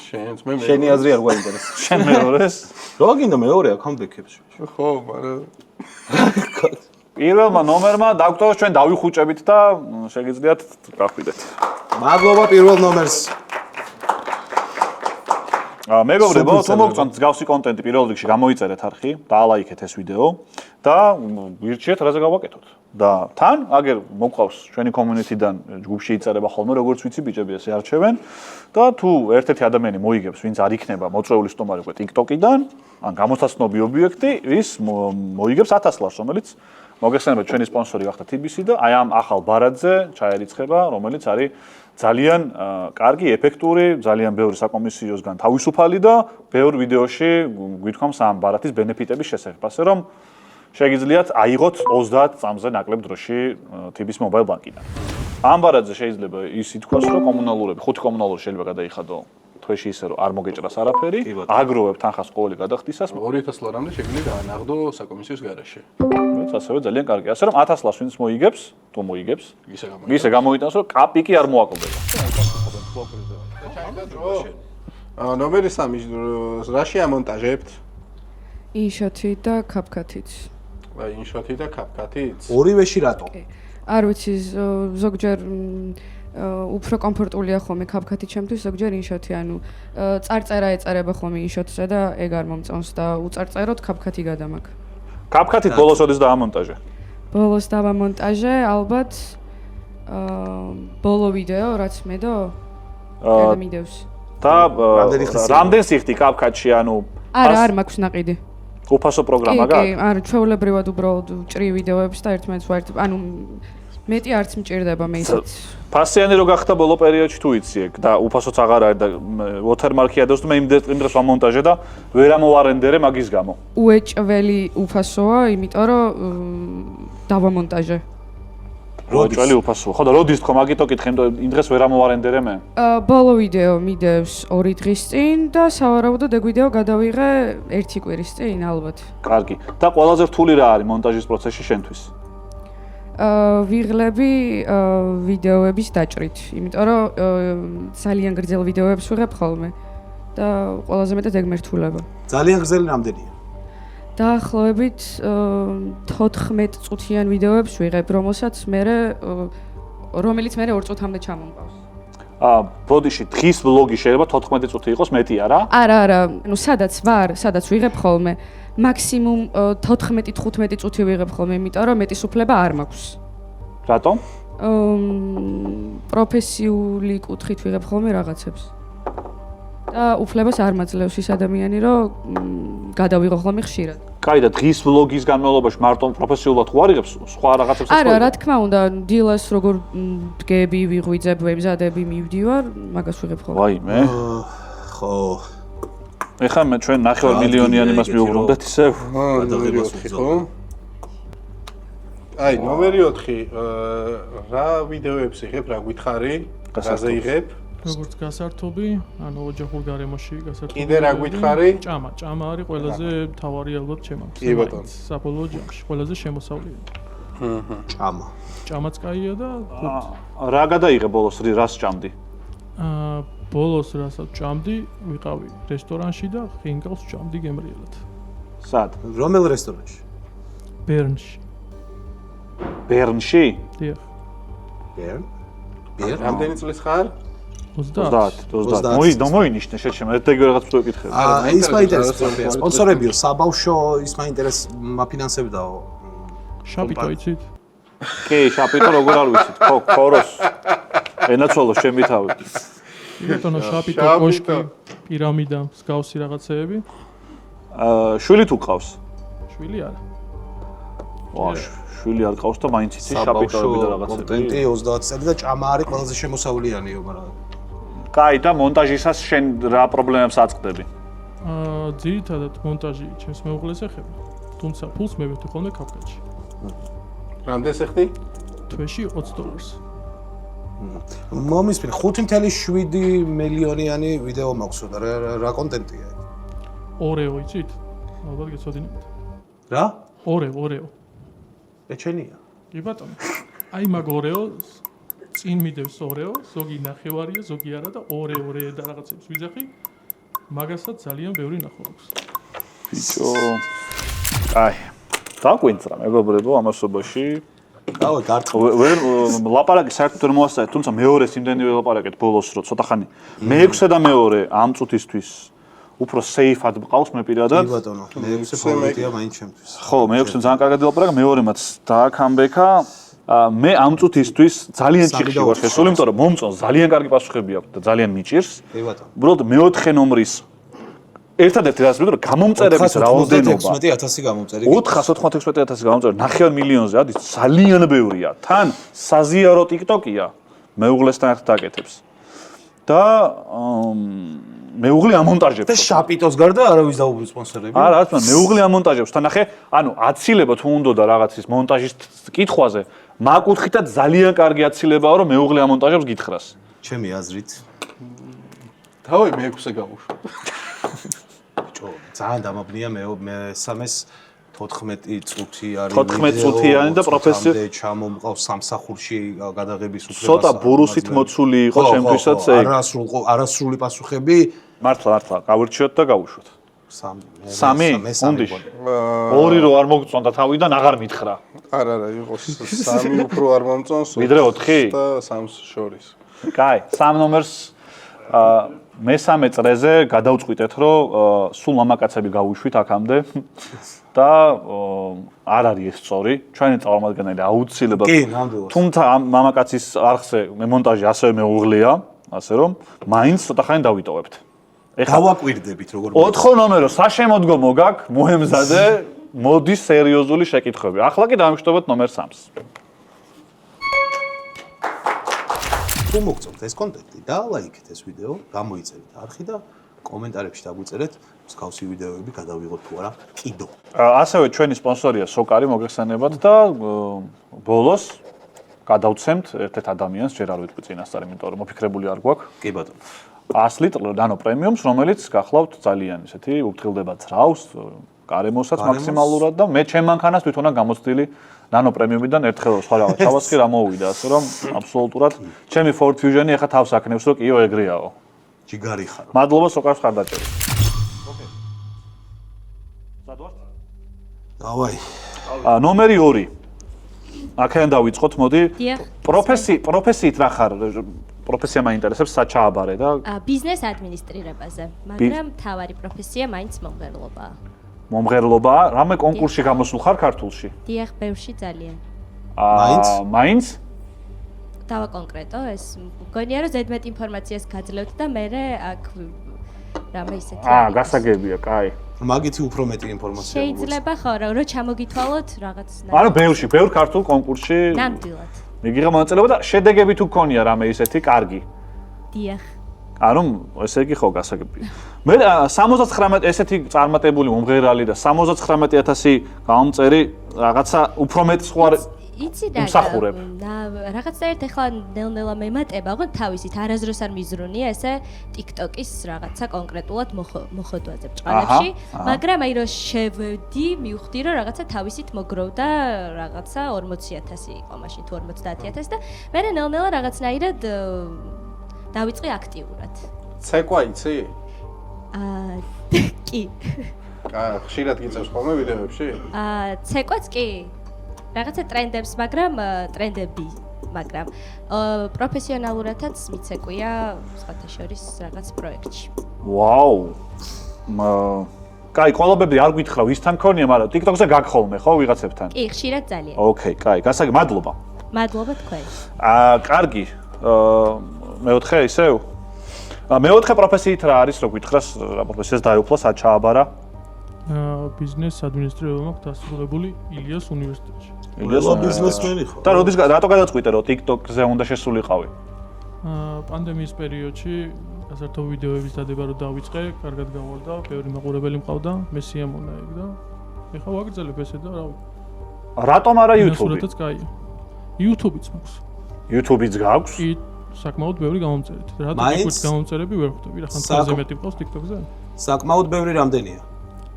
შენი აზრი არ გვაინტერესებს. შენ მეორეს? რა გინდა მეორე აკომბექებს? ხო, მაგრამ პირველმა ნომერმა დაგტოვოს ჩვენ დავიხუჭებით და შეგიძლიათ გახვიდეთ. მადლობა პირველ ნომერს. მეგობრებო, თუ მოგწონთ მსგავსი კონტენტი პირველ რიგში გამოიწერეთ არხი, დაალაიქეთ ეს ვიდეო და ვირჩიეთ რაზე გავაკეთოთ. და თან, აგერ მოგყავს ჩვენი კომიუნიტიდან ჯგუფში იწერება ხოლმე, როგორც ვიცი, ბიჭები ესე არჩევენ და თუ ერთ-ერთი ადამიანი მოიგებს, ვინც არ იქნება მოწვეული სტომარი უკვე TikTok-იდან, ან გამოსაცნობი ობიექტი, ის მოიგებს 1000 ლარს, რომელიც მოგეხსენებათ ჩვენი სპონსორი გახდა TBC და აი ამ ახალ ბარათზე ჩაერიცხება, რომელიც არის ძალიან კარგი, ეფექტური, ძალიან ბევრი საკომისიოსგან თავისუფალი და ბევრ ვიდეოში გვითქვამს ამ ბარათის ბენეფიტების შესახებ, ასე რომ შეგიძლიათ აიღოთ 30 წამზე ნაკლებ დროში TBC Mobile Bank-იდან. ამ ბარათზე შეიძლება ის ითქვას, რომ კომუნალურები, 5 კომუნალური შეიძლება გადაიხადო თვეში ისე რომ არ მოგეჭრას არაფერი, აგროვებ თანხას ყოველი გადახდისას 2000 ლარამდე შეგვიძლია დაანაღდო საკომისიოს გარეშე. მეც ასევე ძალიან კარგი. ასე რომ 1000 ლარს ვინც მოიგებს, თუ მოიგებს, ისე გამოიტანოს რომ კაპიკი არ მოაკლდება. ნომერი 3 რაში ამონტაჟებთ? ინშოთი და CapCut-ით. აი, ინშოთი და CapCut-ით? ორივეში რატო? არ ვიცი, ზოგჯერ უფრო კომფორტულია ხოლმე CapCut-ი ჩემთვის, ზოგჯერ ინშოთი, ანუ წარწერა ეწარება ხოლმე ინშოთზე და ეგ არ მომწონს და უწარწეროთ CapCut-ი გადამაგ. CapCut-ით ბოლოს ოდეს დაამონტაჟე? ბოლოს დავამონტაჟე, ალბათ ბოლო ვიდეო, რაც მედო? გადამიდევს. და რამდენ სიხდი CapCut-ში, ანუ არ მაქვს ნაყიდი. უფასო პროგრამა გაქვს? კი, არა, ჩვეულებრივად უბრალოდ ვჭრი ვიდეოებს და ერთმანეთს ვაერთებ. ანუ მეტი არც მჭირდება მე ისეთ. ფასიანი რო გახდა ბოლო პერიოდში თუ იცი ეგ და უფასოც აღარ არის და watermark-ი ადოს და მე იმ დღეს ვამონტაჟე და ვერ ამოვარენდერე მაგის გამო. უეჭველი უფასოა, იმიტომ რომ დავამონტაჟე. უეჭველი უფასოა. ხო და როდის თქო მაგიტო კითხე, იმ დღეს ვერ ამოვარენდერე მე? ბოლო ვიდეო მიდევს 2 დღის წინ და სავარაუდოდ ეგ ვიდეო გადავიღე 1 კვირის წინ ალბათ. კარგი. და ყველაზე რთული რა არის მონტაჟის პროცესში შენთვის? ვიღლები ვიდეოების დაჭრით, იმიტომ რომ ძალიან გრძელ ვიდეოებს ვიღებ ხოლმე და ყველაზე მეტად ეგ მერტულება. ძალიან გრძელი რამდენია? დაახლოებით 14 წუთიან ვიდეოებს ვიღებ, რომელიც მე 2 წუთამდე ჩამომყავს. ბოდიში დღის ვლოგი შეიძლება 14 წუთი იყოს, მეტი არა? არა, ну სადაც ვიღებ ხოლმე მაქსიმუმ 14-15 წუთი ვიღებ ხოლმე, იმიტომ რომ მეტის უფლება არ მაქვს. რატომ? პროფესიული კუთხით ვიღებ ხოლმე რაღაცებს. და უფლებას არ მაძლევს ის ადამიანი, რომ გადავიღო ხოლმე ხშირად. კაი და დღის ვლოგის განმავლობაში მარტო პროფესიულად ხო არიღებს სხვა რაღაცებს? არა, რა თქმა უნდა, დილას როგორ დგები, ვიღვიძებ, ვემზადები, მივდივარ, მაგას ვიღებ ხოლმე. ვაიმე. ხო. ეხლა მე ჩვენ 9 მილიონიანი მას მიუბრუნდეთ ისევ. ხო? აი, ნომერი 4, რა ვიდეოებს იღებ, რა გითხარი? რაზე იღებ? როგორც გასართობი, ანუ ოჯახურ გარემოში გასართობი. კიდე რა გითხარი? ჭამა არის ყველაზე მთავარი ალბათ ჩემთვის. კი ბატონო. საბოლოო ჯამში ყველაზე შემოსავლიანი. ჭამაც კაია და რა გადაიღე ბოლოს რას ჭამდი? ბოლოს რასაც ჭამდი, ვიყავი რესტორანში და ხინკალს ჭამდი გემრიელად. სად? რომელ რესტორანში? ბერნში. ბერნში? დიახ. ბერნ? რამდენი წლის ხარ? 30. მოინიშნე შეჩემ, ერთ-ერთი რაღაც თუ ეკითხები. ის მაინტერესებს, სპონსორებიო, საბავშვო, ის მაინტერესებს, მაფინანსებდაო. შაპიტო იცით? კი, შაპიტო როგორ არ ვიცით? ხო, ქოროს. ენაცვალო შემი თავი. ბატონო, შაპიტო, კოშკი, პირამიდა, მსგავსი რაღაცეები. შვილი თუ ყავს? შვილი არა. შვილი არ ყავს და მაინც იცი შაპიტოები და რაღაცები. კონტენტი 30 წელი და ჭამა არის ყველაზე შემოსავლიანიო, მაგრამ კაი და მონტაჟისას შენ რა პრობლემებს აწყდები? ძირითადად მონტაჟი ჩემს მეუღლეს ეხება, თუმცა ფულს მე ვეთქვი ხოლმე CapCut-ში. რამდენს ეხდი? თვეში $20. მომისმენ 5.7 მილიონიანი ვიდეო მაქვს და რა კონტენტია? ორეო იცით? ალბათ გეცოდინებთ. რა? ორეო. ეჩენია. კი ბატონო. აი მაგ ორეო წინ მიდევს ორეო, ზოგი ნახევარია, ზოგი არა და ორე და რაღაცებს ვიძახი. მაგასაც ძალიან ბევრი ნახულობს. ბიჭო. აი. დაგვინწრა მეგობრებო ამასობაში. დავა გარტყა. ვერ ლაპარაკი საერთოდ ვერ მოასწრეთ, თუმცა მეორეს იმდენივე ლაპარაკეთ ბოლოს, რომ ცოტა ხანი მე-6 და მე-2 ამ წუთისთვის უფრო сейფად მყავს მე პირადად. კი ბატონო, მე-6 ფორმატია მაინც ჩემთვის. ხო, მე-6-ს ძალიან კარგად ლაპარაკა, მე-2-მაც დააკამბექა. მე ამ წუთისთვის ძალიან ჭიხში ვარ შესული, იმიტომ რომ მომწონს ძალიან კარგი პასუხები აქვს და ძალიან მიჭირს. კი ბატონო. უბრალოდ მე-4 ნომრის ერთადერთი რაც მეტყვი, რომ გამომწერების რაოდენობა 496,000 გამომწერი. 496,000 გამომწერი, 9 მილიონზე ადის, ძალიან ბევრია. თან საზიარო TikTok-ია, მეუღლესთან ერთად აკეთებს. და მეუღლე ამონტაჟებს. და შაპიტოს გარდა არავის დაუბრუნდა სპონსორები. არა, რა თქმა უნდა, მეუღლე ამონტაჟებს. თან ნახე, ანუ აცილება თუ უნდა რაღაცის მონტაჟის კითხვაზე, მაკუთხითაც ძალიან კარგი აცილებაა, რომ მეუღლე ამონტაჟებს გითხრას. ჩემი აზრით. თავი მე-6-ე გავუშვა. ბიჭო, ძალიან დამაბნია მე-3-ს 14 წუთი არის 14 წუთიანი და პროფესია ჩამომყავს სამსახურში გადაღების უფლებას. ცოტა ბურუსით მოცული იყო ჩემთვისაც ეგ. არასრული პასუხები. მართლა, გავირჩიოთ და გავუშვოთ. 3 უნდიშ. 2 რო არ მოგწონდა თავიდან აღარ მითხრა. არა, იყოს 3 უფრო არ მომწონს. ვიდრე 4 და 3-ს შორის. კაი, 3 ნომერს მე-3 წრეზე გადავწყვიტეთ, რომ სულ მამაკაცები გავუშვით აქამდე და არ არის ეს სწორი. ჩვენი წარმომადგენელი აუცილებლად. კი, ნამდვილად. თუმცა ამ მამაკაცის არხზე მე მონტაჟი ასევე მეუღლეა, ასე რომ მაინც ცოტა ხანი დავიტოვებთ. დავაკვირდებით როგორ 4 ნომერო საშემოდგომო გაქვს, მოემზადე, მოდის სერიოზული შეკითხვები. ახლა კი დავიმშვიდობოთ ნომერ 3-ს. თუ მოგწონთ ეს კონტენტი და ლაიქეთ ეს ვიდეო, გამოიწერეთ არხი და კომენტარებში დაგვიწერეთ მსგავსი ვიდეოები გადავიღოთ თუ არა კიდო. ასევე ჩვენი სპონსორია სოკარი მოგეხსენებათ და ბოლოს გადავცემთ ერთ-ერთ ადამიანს, ჯერ არ ვიტყვი წინასწარ, იმიტომ რომ მოფიქრებული არ გვაქვს. კი ბატონო. 100 ლიტრ ნანო პრემიუმს, რომელიც გახლავთ ძალიან ისეთი უფრთხილდება ძრავს, გარემოსაც მაქსიმალურად და მე ჩემ მანქანას თვითონაც გამოცდილი ნანო პრემიუმიდან ერთხელ სხვა რაღაც ჩავასხი რა მოუვიდა, ასე რომ აბსოლუტურად ჩემი Ford Fusion-ი ახლა თავს აქნევს, რომ კიო ეგრეაო. ჯიგარი ხარ. მადლობა სოკარს ხარდაჭერით. ოკეი. სადვართ? დავაი. ნომერი 2. აქედან დავიწყოთ, მოდი. დიახ. პროფესიით რა ხარ? პროფესია მაინტერესებს საჩააბარე და ბიზნეს ადმინისტრირებაზე, მაგრამ თავარი პროფესია მაინც მომღერლობაა. მომღერლობაა? რამე კონკურსში გამოსულ ხარ ქართულში? დიახ, ბევრში ძალიან. მაინც? დავაკონკრეტო, ეს მგონია რომ ზედმეტ ინფორმაციას გაძლევთ და მე აქ რამე ისეთი. გასაგებია, კაი. მაგითი უფრო მეტი ინფორმაცია. შეიძლება ხო, რომ ჩამოგითვალოთ რაღაც. ანუ ბევრ ქართულ კონკურსში. ნამდვილად. მიგიღე მონაწილეობა და შედეგები თუ გქონია რამე ისეთი კარგი. დიახ. ანუ ესე იგი ხო გასაგებია. მე 79 ესეთი წარმატებული მომღერალი და 79,000 გამომწერი რაღაცა უფრო მეტ სხვა იცი და რაღაცაერთ ახლა ნელ-ნელა მემატება, ხო თავისით არაზროს არ მიზრუნია ესე TikTok-ის რაღაცა კონკრეტულად მოხდვაზე ბჭყალებში, მაგრამ აი რომ შევედი, მივხვდი რომ რაღაცა თავისით მოგროვდა რაღაცა 40,000 იყო მაშინ თუ 50,000 და მე ნელ-ნელა რაღაცნაირად დავიწყე აქტიურად. ცეკვა იცი? კი. ხშირად გიწევს ხოლმე ვიდეოებში? ცეკვაც კი. რაღაცა ტრენდებს, მაგრამ პროფესიონალურადაც მიცეკვია სხვათა შორის რაღაც პროექტში. ვაუ. კაი, კოლაბები არ გითხრა ვისთან ქონია, მაგრამ TikTok-ზე გაგხოლმე ხო ვიღაცებთან? კი, ხშირად ძალიან. ოკეი, კაი, მადლობა. მადლობა თქვენ. კარგი. მე-4 ისევ? მე-4 პროფესიით რა არის, რო გითხრას, რა პროფესიას დაეუფლა, საჩააბარა? ბიზნეს ადმინისტრირება მაქვს დასრულებული ილიას უნივერსიტეტში. ილიას ბიზნესმენი ხო? და რატო გადაწყვიტე, რომ TikTok-ზე უნდა შესულიყავი? პანდემიის პერიოდში გასართობ ვიდეოების დადება რო დავიწყე, კარგად გავარდა, ბევრი მაყურებელი მყავდა, მე სიამონა ეგ და ეხლა ვაგრძელებ ესე და რავი. რატომ არა YouTube-ი? სურათაც კაია. YouTube-იც მაქვს. YouTube-იც გაქვს? კი, საკმაოდ ბევრი გამომწერით. რატო TikTok-ი გამომწერები ვერ ხვდები? რა ხან თვალზე მეტი მყავს TikTok-ზე? საკმაოდ ბევრი რამდენია?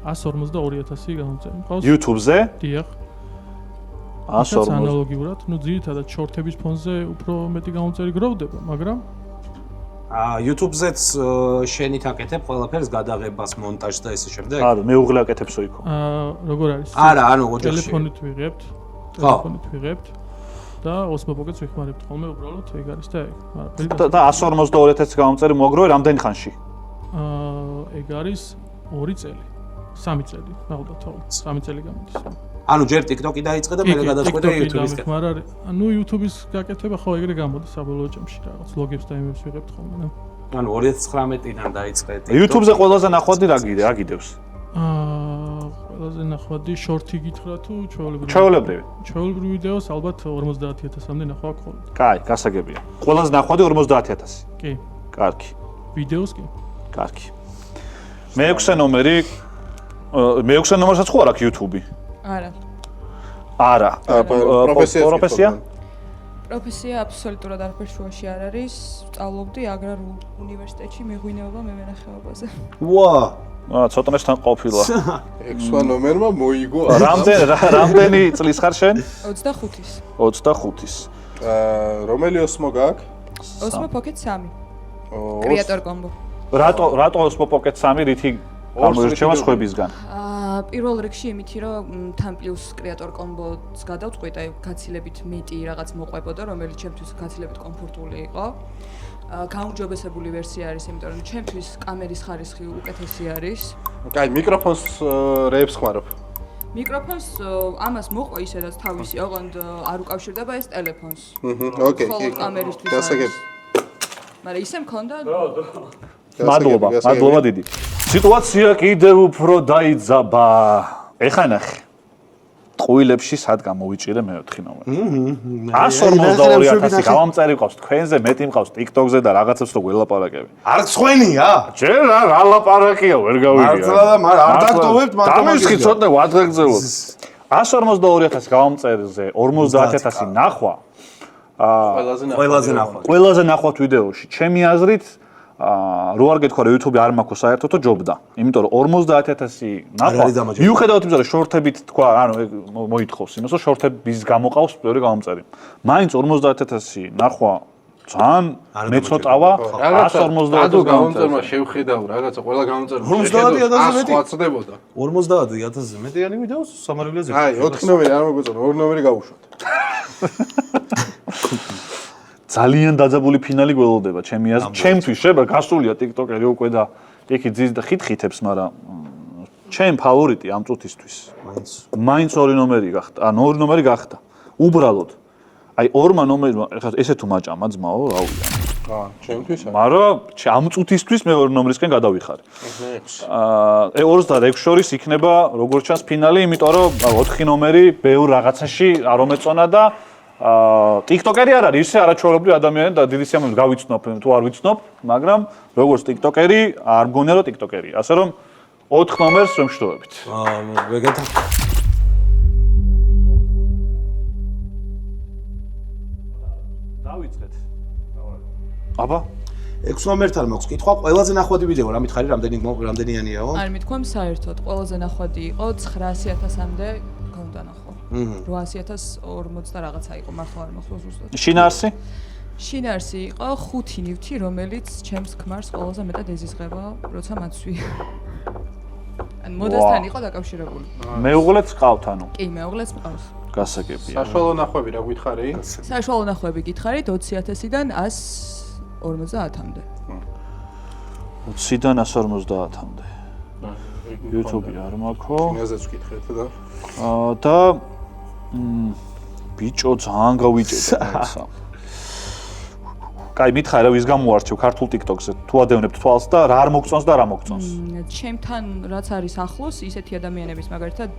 152,000 გამომწერი მყავს. YouTube-ზე? დიახ. 140. ანალოგიურად, ძირითადად შორტების ფონზე უფრო მეტი გამომწერი გროვდება, მაგრამ YouTube-ზეც შენით აკეთებ ყველაფერს გადაღებას, მონტაჟს და ესე შემდეგ? არა, მეუღლე აკეთებსო იქო. როგორ არის? არა, ანუ ოჯახში. ტელეფონით ვიღებთ. ტელეფონით ვიღებთ. და ოსმო პოკეტს ვიხმარებთ ხოლმე უბრალოდ ეგ არის და ეგ. და 152,000 გამომწერი მოგროვე რამდენ ხანში? ეგ არის 2 წელი. 3 წელი, ალბათ, 3 წელი გამოდის. ანუ ჯერ TikTok-ი დაიწყე და მერე გადაწყვეტე YouTube-ის. ანუ YouTube-ის გაკეთება ხო ეგრე გამოდის საბოლოო ჯამში რაღაც ლოგებს და იმებს ვიღებთ ხოლმე, ნუ. ანუ 2019-დან დაიწყე TikTok. YouTube-ზე ყველაზე ნახვადი რა გიდევს? ყველაზე ნახვადი შორტი გითხრა თუ ჩვეულებრივი? ჩვეულებრივი. ჩვეულებრივი ვიდეოს ალბათ 50,000-მდე ნახვა აქვს ხოლმე. კაი, გასაგებია. ყველაზე ნახვადი 50,000. კი. კარგი. ვიდეოს კი. კარგი. მეექვსე ნომერი მეექვსე ნომერსაც ხო არ აქვს YouTube-ი? არა. არა. პროფესია? პროფესია აბსოლუტურად არაფერ შუაში არ არის. სწავლობდი აგრარულ უნივერსიტეტში მეღვინეობა მევენახეობაზე. ვა! ცოტნესთან ყოფილა. 6 ნომერმა მოიგო. რამდენი წლის ხარ შენ? 25-ის. 25-ის. რომელი ოსმო გაქვს? ოსმო Pocket 3. კრეატორ კომბო. რატო ოსმო Pocket 3 რითი გამოირჩევა სხვებისგან? პირველ რიგში იმითი რომ თან პლუს კრეატორ კომბოს გადავწყვიტე, აი გაცილებით მეტი რაღაც მოყვებოდა, რომელიც ჩემთვის გაცილებით კომფორტული იყო. გაუმჯობესებული ვერსია არის, იმიტომ რომ ჩემთვის კამერის ხარისხი უკეთესი არის. კაი, მიკროფონს რეებს ხმარობ. მიკროფონს ამას მოყვა ისედაც თავისი, ოღონდ არ უკავშირდება ეს ტელეფონს. ოკეი, კი. კამერისთვის. გასაგები. მაგრამ ისე მქონდა. მადლობა დიდი. სიტუაცია კიდევ უფრო დაიძაბა. ეხა ნახე. ტყუილებში სად გამოვიჭირე მე-4 ნომერი. 152,000 გამომწერი ყავს თქვენზე, მეტი მყავს TikTok-ზე და რაღაცებს რო გველაპარაკები. არ ცხენია? ჯერ რა ლაპარაკია, ვერ გავიგე. არ დაგტოვებთ მარტო. დამისხი ცოტა ვადღეგრძელოთ. 152,000 გამომწერიზე 50,000 ნახვა. ყველაზე ნახვათ ვიდეოში. ჩემი აზრით რო არ გეთქვა რომ YouTube-ი არ მაქვს საერთოდ ჯობდა. იმიტომ რომ 50,000 ნახვა მიუხედავად იმისა რომ შორტებით თქვა, ანუ მოითხოვს იმას რომ შორტების გამოყავს პირველი გამომწერი. მაინც 50,000 ნახვა ძალიან მეცოტავა 152,000 გამომწერმა შევხედავ რაღაცა ყველა გამომწერმა 50,000 მეტი აწდებოდა 50,000 მეტიანი ვიდეოს სამარილეზე. აი 4 ნომერი არ მოგვეწონა 2 ნომერი გავუშვათ. ძალიან დაძაბული ფინალი გველოდება ჩემი აზრით. ჩემთვის შეება გასულია TikTok-ერი უკვე და იქი ძის და ხითხითებს, მაგრამ ჩემ ფავორიტი ამ წუთისთვის. მაინც 2 ნომერი გახდა. ანუ 2 ნომერი გახდა. უბრალოდ აი 2 ნომერმა ეხლა ესე თუ მაჭამა ძმაო, რავია. ჩემთვის. მაგრამ ამ წუთისთვის მე 2 ნომრისკენ გადავიხარე. 2 და 6 შორის იქნება როგორც ჩანს ფინალი, იმიტომ რომ 4 ნომერი ბევრ რაღაცაში არ მომეწონა და TikTok-ერი არ არის ისე არაჩვეულებრივი ადამიანი და დიდი სიამოვნებით გავიცნობ თუ არ ვიცნობ, მაგრამ როგორც TikTok-ერი არ მგონია რომ TikTok-ერი. ასე რომ 4 ნომერს ვემშვიდობებით. ვეგეთა დავიწყეთ. აბა 6 ნომერთან მაქვს კითხვა, ყველაზე ნახვადი ვიდეო რა მითხარი, რამდენიანიაო? არ მithქვამ საერთოდ, ყველაზე ნახვადი იყო 900,000-მდე გონდა ნახვა. 800,040 და რაღაცა იყო, მართლა არ მახსოვს ზუსტად. შინაარსი? შინაარსი იყო 5 ნივთი, რომელიც ჩემს ქმარს ყველაზე მეტად ეზიზღება, როცა მაცვი. ან მოდასთან იყო დაკავშირებული. მეუღლეც ყავთ ანუ? კი, მეუღლეც მყავს. გასაგებია. საშუალო ნახვები რა გითხარი? საშუალო ნახვები გითხარით 20,000-დან 150-მდე. 20-დან 150-მდე. YouTube-ი არ მაქვს. შინაზეც ვკითხეთ და და ბიჭო ძალიან გავიჭედა ესა. კაი, მითხარი რა ვის გამოარჩევ ქართულ TikTok-ზე? თუ ადევნებთ თვალს და რა არ მოგწონს და რა მოგწონს? ჩემთან რაც არის ახლოს, ისეთი ადამიანების, მაგალითად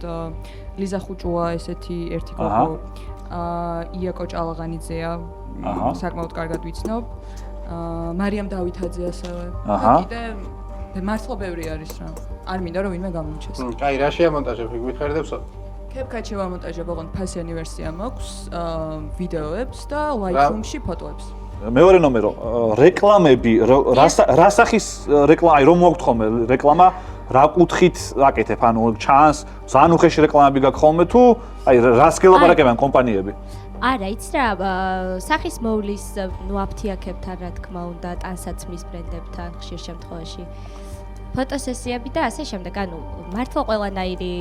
ლიზა ხუჭუა, ესეთი ერთი გოგო, იაკო ჭალაღანიძეა, საკმაოდ კარგად ვიცნობ. მარიამ დავითაძე ასევე. კიდე მართლა ბევრი არის რა. არ მინდა რომ ვინმე გამოიჩეს. კაი, რა შეამონტაჟებ, გითხარით? CapCut-ში ვამონტაჟებ, ოღონდ ფასიანი ვერსია მაქვს, ვიდეოებს და Lightroom-ში ფოტოებს. მეორე ნომერო, რეკლამები, რა სახის რეკლამა, აი რომ მოგთ ხოლმე რეკლამა, რა კუთხით აკეთებ, ანუ ჩანს, ძალიან უხეში რეკლამები გაქვს ხოლმე თუ აი რას გელაპარაკებიან კომპანიები? არა, იცი რა, სახის მოვლის ვაფთიაქებთან, რა თქმა უნდა, ტანსაცმლის ბრენდებთან ხშირ შემთხვევაში. ფოტოსესიები და ასე შემდეგ, ანუ მართლა ყველანაირი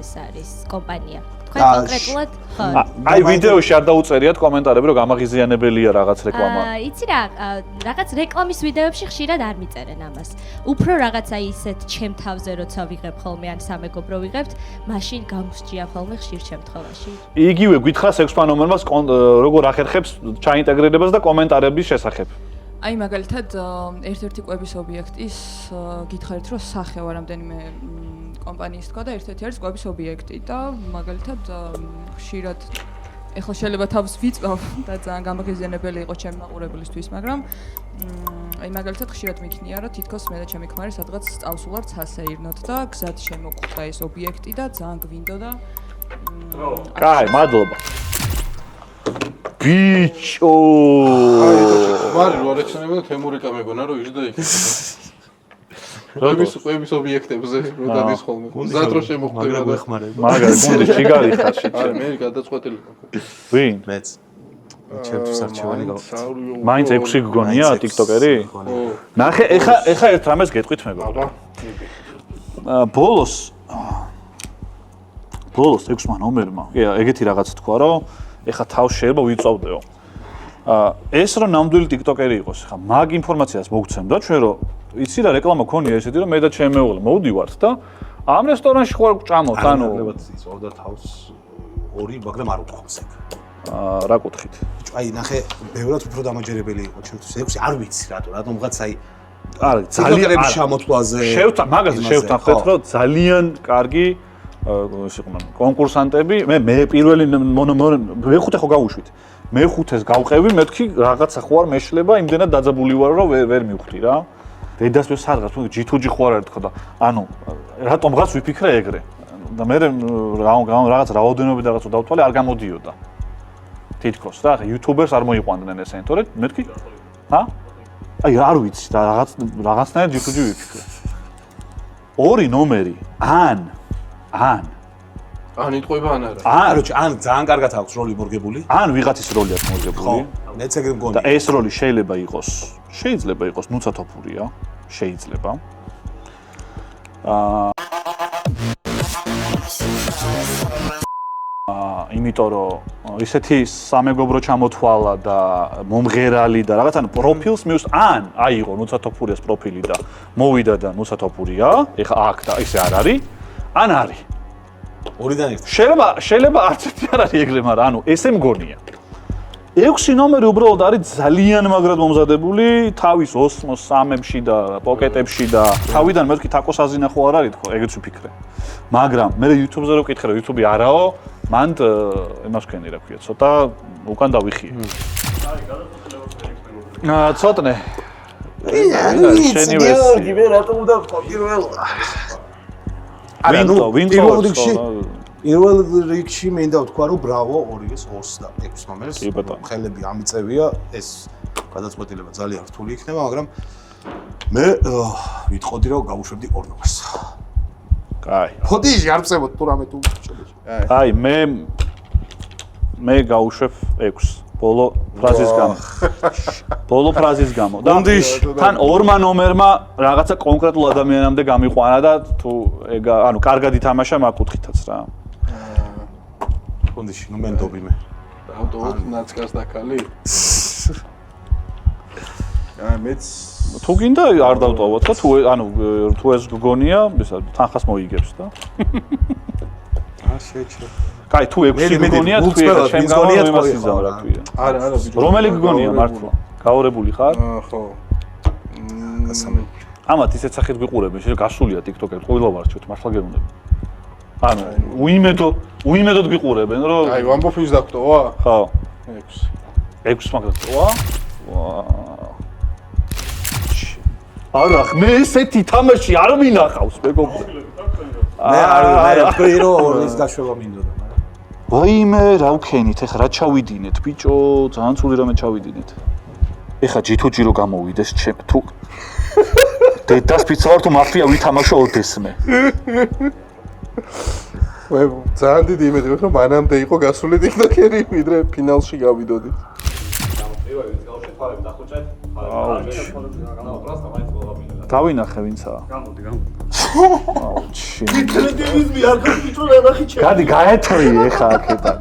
ეს არის კომპანია. თქვენ კონკრეტულად ხო. აი ვიდეოში არ დაუწერიათ კომენტარები, რომ გამაღიზიანებელია რაღაც რეკლამა. იცი რა, რაღაც რეკლამის ვიდეოებში ხშირად არ მიწერენ ამას. უფრო რაღაცა ისეთ ჩემ თავზე როცა ვიღებ ხოლმე ან სამეგობრო ვიღებთ, მაშინ გამოსჭია ხოლმე ხშირ შემთხვევაში. იგივე გითხრა სექსპა ნომერმას როგორ ახერხებს ჩაინტეგრირებას და კომენტარების შესახებ. აი მაგალითად ერთ-ერთი კვების ობიექტის გითხარით რომ სახე ვარ რამდენიმე კომპანიის თქვა და ერთ-ერთი არის კვების ობიექტი და მაგალითად ხშირად ეხლა შეიძლება თავს ვიწვავ და ძალიან გამაღიზიანებელი იყო ჩემი მაყურებლისთვის, მაგრამ აი მაგალითად ხშირად მიქნია რომ თითქოს მე და ჩემი ქმარი სადღაც წავსულართ სასეირნოდ და გზად შემოგვხვდა ეს ობიექტი და ძალიან გვინდოდა. კაი, მადლობა. ბიჭო! მარი რო არექციონებდა თემურიკა მეგონა რომ იჯდა იქ. კვების ობიექტებზე რო დადის ხოლმე. ზად რო შემოხვდება და მაგარი გუნდი შიგარი ხარ შე. არა მე გადაწყვეტილი მაქვს. ვინ? მეც. ჩემთვის არჩევანი გავხდი. მაინც 6 გგონია TikTokeri? ნახე, ეხა ერთ რამეს გეტყვით მეგონა. ბოლოს 6 ნომერმა. ეგეთი რაღაც თქვა რომ ეხა თავს შეიძლება ვიწავდეო. ეს რომ ნამდვილი TikTokeri იყოს, ხა მაგ ინფორმაციას მოგცემდა ჩვენ რომ იცი რა რეკლამა ქონია ესეთი რომ მე და ჩემი მეუღლე მოვდივართ და ამ რესტორანში ხوار გჭამოთ, ანუ ნაკლებად იწავდა თავს ორი, მაგრამ არ უთხოვს ეგ. რა კუთხით? აი ნახე, ბევრად უფრო დამაჯერებელი იყო ჩემთვის 6, არ ვიცი რატომღაც აი არა, ძალიან შემოთვლაზე. მაგაზე შევთანხმდეთ რომ ძალიან კარგი ეს იყო კონკურსანტები, მე პირველი მეხუთე ხო გავუშვით. მეხუთეს გავყევი, მეთქი რაღაცა ხო არ მეშლება, იმდენად დაძაბული ვარ რომ ვერ მივხვდი რა. დედას მე სადღაც ჯითუჯი ხო არ ერთხო და ანუ რატომღაც ვიფიქრე ეგრე. და მე რაღაც რაოდენობით რაღაცა დავთვალე, არ გამოდიოდა. თითქოს რა, YouTubers არ მოიყვანდნენ ესენი, თორე მეთქი ჰა? აი არ ვიცი და რაღაცნაირად ჯითუჯი ვიფიქრე. ორი ნომერი ან იტყვება ან არა. ან ძალიან კარგად აქვს როლი მორგებული. ან ვიღაცის როლი აქვს მორგებული. მეც ეგრე მგონია. და ეს როლი შეიძლება იყოს ნუცათოფურია, შეიძლება. იმიტომ რომ ისეთი სამეგობრო ჩამოთვალა და მომღერალი და რაღაც ან პროფილს მიუს ან აიღო ნუცათოფურიას პროფილი და მოვიდა და ნუცათოფურია, ეხა აქ და ისე არ არის, ან არის. ორიდან ერთი. შეიძლება არც ერთი არ არის ეგრე, მაგრამ ანუ ესე მგონია. 6 ნომერი უბრალოდ არის ძალიან მაგრად მომზადებული, თავის ოსმოს სამებში და პოკეტებში და თავიდან მეთქი თაკოს აზინახო არ არის თქო, ეგეც ვფიქრე. მაგრამ მე YouTube-ზე რო ვკითხე, რომ YouTube არაო, მან იმას ვქენი რა ქვია, ცოტა უკან დავიხიე. ცოტნე. შენი ვერსია. მე რატომ უნდა ვთქვა პირველად? პირველ რიგში მინდა ვთქვა რომ ბრავო 26 ნომერს ხელები ამიწევია ეს გადაწყვეტილება ძალიან რთული იქნება მაგრამ მე ვიტყოდი რომ გავუშვებდი 2 ნომერს. კაი. ფოდიში არ წებოთ თუ რამე თუ აი მე გავუშვებ 6 ბოლო ფრაზის გამო. და თან ორმა ნომერმა რაღაცა კონკრეტულ ადამიანამდე გამიყვანა და თუ ანუ კარგად ითამაშა მაგ კუთხითაც რა. ფონდიში ნუ მენდობი მე. ავტოვოთ ნაცკას დაკალი. აი მეც თუ გინდა არ დავტოვოთ და თუ ეს გგონია, ისა თანხას მოიგებს და. შეჭრა. კაი, თუ 6 გგონია, თუ ჩემ გამო იმას იზამ რა ქვია. არა, ბიჭო. რომელი გგონია მართლა? გაორებული ხარ? ხო. გასამე. ამათ ისეთ სახით გვიყურებენ, შეიძლება გასულია TikTok-ზე, ყველა ვარჩევთ, მართლა გეუბნები. ანუ უიმედოდ გიყურებენ, რომ აი, ვამბობ ის დაგტოვა? ხო. 6. 6 მაგას ტოვა? არა, მე ესეთი თამაში არ მინახავს, მეგობრებო. მე არ ვთქვი რომ ის გაშვება მინდოდა. ვაიმე, რა ვქენით, ეხლა რა ჩავიდინეთ, ბიჭო, ძალიან ცუდი რამე ჩავიდინეთ. ეხლა G2G რო გამოვიდეს, თუ დედას ფიცავარ თუ მაფია ვითამაშო ოდესმე. მე ძალიან დიდი იმედი მაქვს, რომ მანამდე იყო გასული TikTok-ერი, ვიდრე ფინალში გავიდოდით. დავინახე ვინცაა. გამოდი. აუჩი. გადი გაეთრი ეხა აქედან.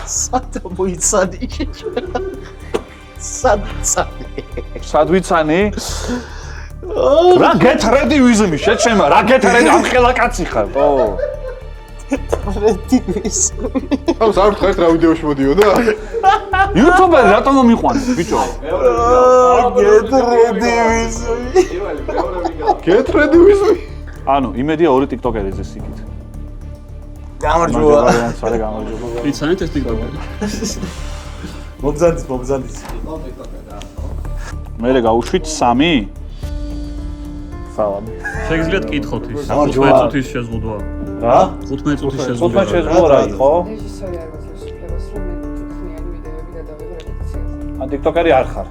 სად მოიცანი? სად ვიცანი? რა გეთრედი ვიზმი შეჩემა, რა გეთრედი ამ ხელა კაცი ხარ, ო. გეთრედი ვიზმი. აუ საერთოდ რა ვიდეოში მოდიოდა? YouTube-ზე რატომ მომიყვანეს, ბიჭო? გეთრედი ვიზმი. გეთრედი ვიზმი. ანუ იმედია ორი TikTok-ერიზე სიკით. გამარჯობა. სარე გამარჯობა. იცანეთ ეს TikTok-ერი? მობზანდის. მე გავუშვით 3. სალამი. შეგიძლიათ კითხოთ ის. გამარჯობა. 15 წუთის შეზღუდვა. რა? 15 წუთის შეზღუდვა. 15 შეზღუდვა რა იყო? რეჟისორი არ გვაქვს უფლებას რომ მე თქმიანი ვიდეოები გადავიღო რეპეტიციაზე. ან TikTok-ერი არ ხარ.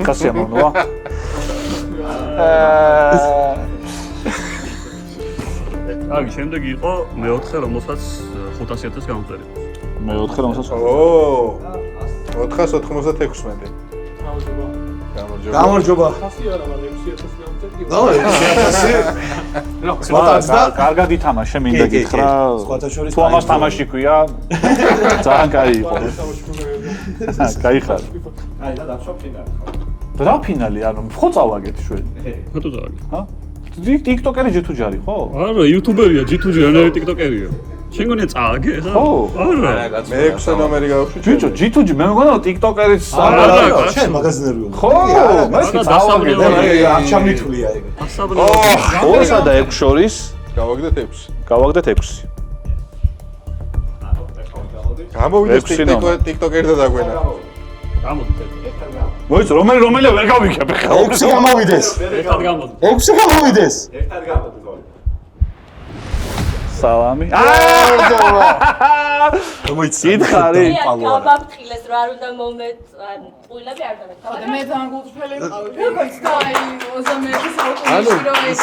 გასიამოვნოა. აი, შემდეგ იყო მეოთხე, რომელსაც 500.000 გამოვწერე. მეოთხე რომელსაც ო 496. გამარჯობა. 100 არა, მაგრამ 6000 გამწერდი. კარგად ითამაშე, მინდა გითხრა. თუ ამას თამაში ქვია, ძალიან კაი იყო. კაი ხარ. აი, და დავშვა ფინალი. რა ფინალი, ანუ ხო წავაგეთ შვენ. ხათო წავაგეთ. ჰა? TikTok-ერი G2G არის, ხო? არა, YouTuber-ია, G2G, რანაირი TikTok-ერია. შენ გონია წააგე, ხა? ხო. არა. მე 6 ნომერი გავუშვი. ბიჭო, G2G მე მგონა TikTok-ერის არა, შენ მაგაზინერი ვარ. ხო, მე წავაგეთ. არ ჩამითვლია ეგ. ასაბრალო. 2-სა და 6 შორის გავაგდეთ 6. გავაგდეთ 6. გამოვიდეს ექვსი ნომერი. TikTok-ერი და დაგვენა. გამოდი. მოიცა, რომელია ვერ გავიქებ ხა. 6 გამოვიდეს. ერთად გამოდი. 6 გამოვიდეს. სალამი. მოიცი. გაბაფრთხილეს რა არ უნდა მომეთ, ან ყვილები არ დამეთ. მე ძალიან გულწრფელი ვიყავი. როგორც და აი 21 საუკუნეში რო ეს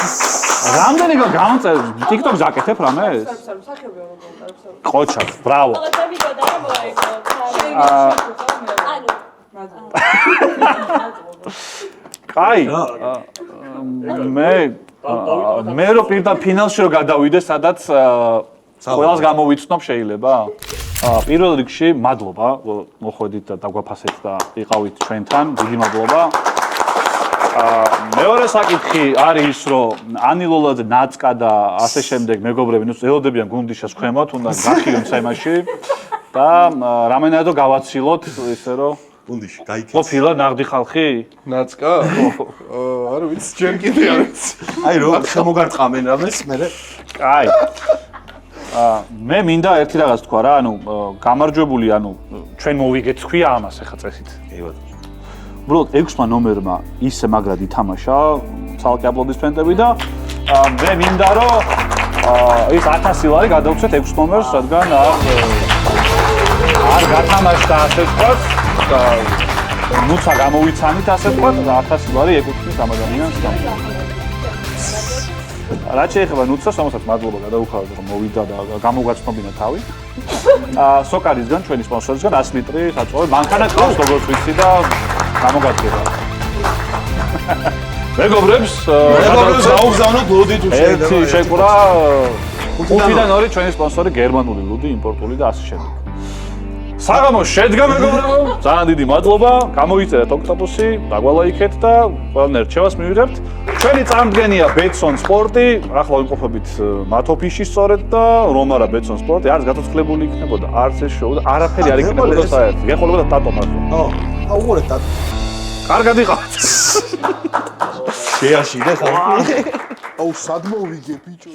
რამდენი გამომწერ TikTok-ს აკეთებ რამეს? სახები არ მომწარებს. ყოჩა, ბრავო. რაღაცა მიგოდა რომ მოაიგო. ანუ კაი. მე რო პირდაპირ ფინალში რო გადავიდე, სადაც ყველას გამოვიცნობ შეიძლება. პირველ რიგში მადლობა, მოხვედით და დაგვაფასეთ და იყავით ჩვენთან. დიდი მადლობა. მეორე საკითხი არის ის, რომ ანილოლად ნაცკა და ასე შემდეგ მეგობრები, ნუ ელოდებიან გუნდიშას ქვემოთ, უნდა გახიონ თემაში და რამენადო გავაცილოთ, ისე რომ გუნდიში გაიქეთ. ყოფილა ნაღდი ხალხი? ნაცკა? არ ვიცი, ჯერ კიდე არ ვიცი. აი რომ შემოგარტყამენ რამეს, მე კაი. მე მინდა ერთი რაღაც თქვა რა, ანუ გამარჯვებული, ანუ ჩვენ მოვიგეთ თქვია ამას ახლა წესით. კი ბატონო. უბრალოდ 6-მა ნომერმა ისე მაგრად ითამაშა, ცალკე აპლოდისმენტები და მე მინდა რომ ის 1000 ლარი გადავცეთ 6 ნომერს, რადგან არ გათამაშდა ასე ვთქვათ და ნუცა გამოვიცანით ასე ვთქვათ და 1000 ლარი ეკუთვნის ამ ადამიანს. რაც შეეხება ნუცას, რომელსაც მადლობა გადაუხავთ რომ მოვიდა და გამოგაცნობინა თავი. სოკარისგან, ჩვენი სპონსორისგან 100 ლიტრი საწვავი მანქანა ყავს როგორც ვიცი და გამოგაცდება. მეგობრებს გაუგზავნოთ ლუდი თუ შეიძლება. ერთი შეკვრა 5-დან 2 ჩვენი სპონსორი გერმანული ლუდი, იმპორტული და ასე შემდეგ. საღამო შედგა მეგობრებო, ძალიან დიდი მადლობა, გამოიწერეთ ოქტოპუსი, დაგვალაიქეთ და ყველანაირ რჩევას მივიღებთ. ჩვენი წამდგენია Betson Sport-ი, ახლა ვიმყოფებით მათ ოფისში სწორედ და რომ არა Betson Sport-ი არც გაცოცხლებული იქნებოდა, არც ეს შოუ და არაფერი არ იქნებოდა საერთოდ. გეხოლოდა ტატო მარტო. უყურეთ ტატო. კარგად იყავთ. შეაშინე ხალხი. აუ, სად მოვიგე ბიჭო?